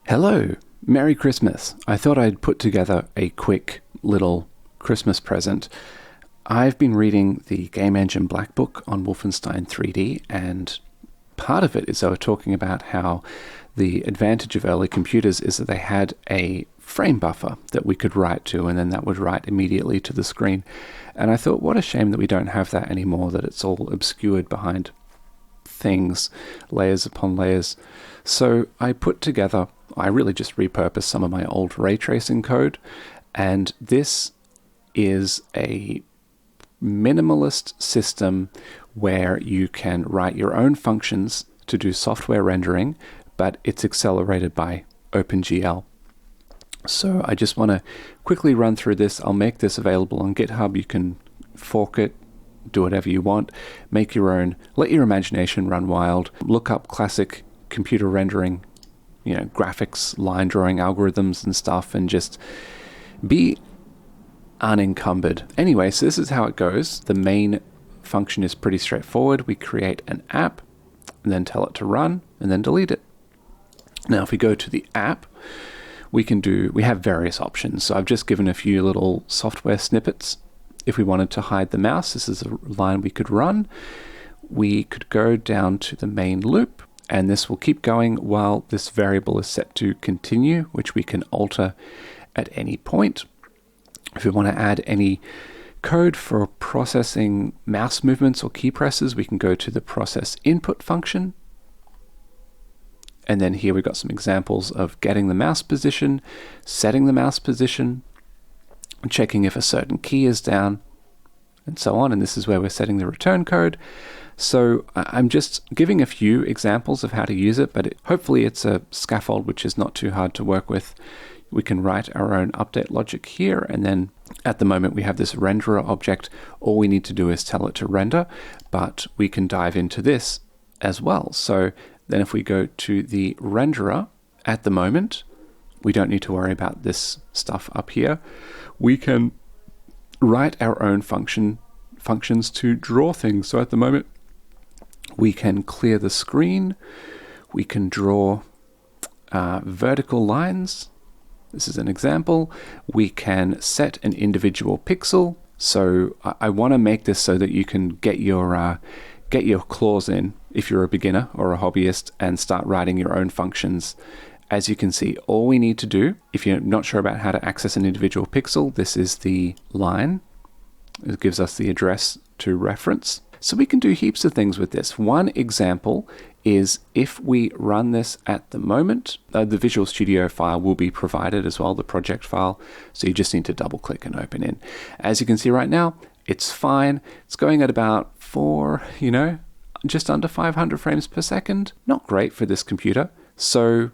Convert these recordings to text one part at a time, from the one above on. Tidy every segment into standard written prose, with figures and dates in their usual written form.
Hello, Merry Christmas. I thought I'd put together a quick little Christmas present. I've been reading the Game Engine Black Book on Wolfenstein 3D, and part of it is they were talking about how the advantage of early computers is that they had a frame buffer that we could write to, and then that would write immediately to the screen. And I thought, what a shame that we don't have that anymore, that it's all obscured behind things, layers upon layers. So I really just repurposed some of my old ray tracing code, and this is a minimalist system where you can write your own functions to do software rendering, but it's accelerated by OpenGL. So I just want to quickly run through this. I'll make this available on GitHub. You can fork it, do whatever you want, make your own, let your imagination run wild, look up classic computer rendering, graphics, line drawing algorithms and stuff, and just be unencumbered. Anyway, so this is how it goes. The main function is pretty straightforward. We create an app and then tell it to run and then delete it. Now, if we go to the app, we have various options. So I've just given a few little software snippets. If we wanted to hide the mouse, this is a line we could run. We could go down to the main loop, and this will keep going while this variable is set to continue, which we can alter at any point. If we want to add any code for processing mouse movements or key presses, we can go to the process input function. And then here we've got some examples of getting the mouse position, setting the mouse position, checking if a certain key is down, and so on. And this is where we're setting the return code. So I'm just giving a few examples of how to use it, but hopefully it's a scaffold which is not too hard to work with. We can write our own update logic here, and then at the moment we have this renderer object. All we need to do is tell it to render, but we can dive into this as well. So then if we go to the renderer, at the moment, we don't need to worry about this stuff up here. We can write our own functions to draw things. So at the moment, we can clear the screen. We can draw vertical lines. This is an example. We can set an individual pixel. So I want to make this so that you can get your claws in if you're a beginner or a hobbyist and start writing your own functions. As you can see, all we need to do, if you're not sure about how to access an individual pixel, this is the line. It gives us the address to reference. So we can do heaps of things with this. One example is if we run this at the moment, the Visual Studio file will be provided as well, the project file. So you just need to double click and open in. As you can see right now, it's fine. It's going at about just under 500 frames per second. Not great for this computer. So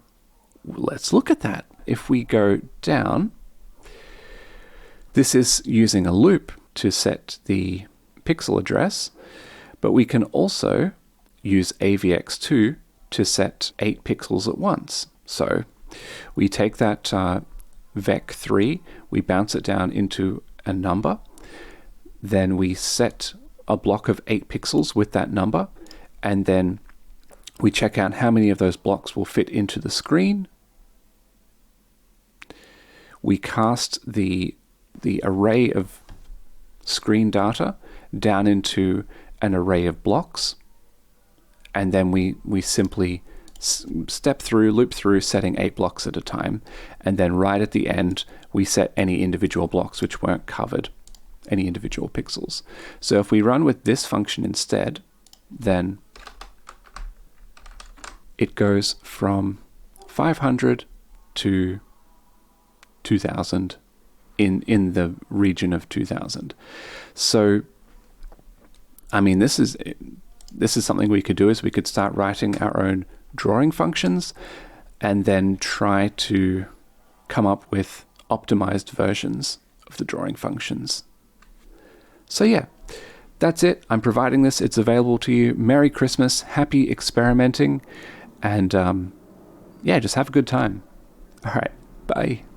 let's look at that. If we go down, this is using a loop to set the pixel address, but we can also use AVX2 to set 8 pixels at once. So we take that VEC3, we bounce it down into a number, then we set a block of 8 pixels with that number, and then we check out how many of those blocks will fit into the screen. We cast the array of screen data down into an array of blocks, and then we simply loop through setting 8 blocks at a time, and then right at the end we set any individual blocks which weren't covered, any individual pixels. So if we run with this function instead, then it goes from 500 to 2000 in the region of 2000. So I mean, this is something we could do, is we could start writing our own drawing functions and then try to come up with optimized versions of the drawing functions. So yeah, that's it. I'm providing this. It's available to you. Merry Christmas, happy experimenting, and just have a good time. All right, bye.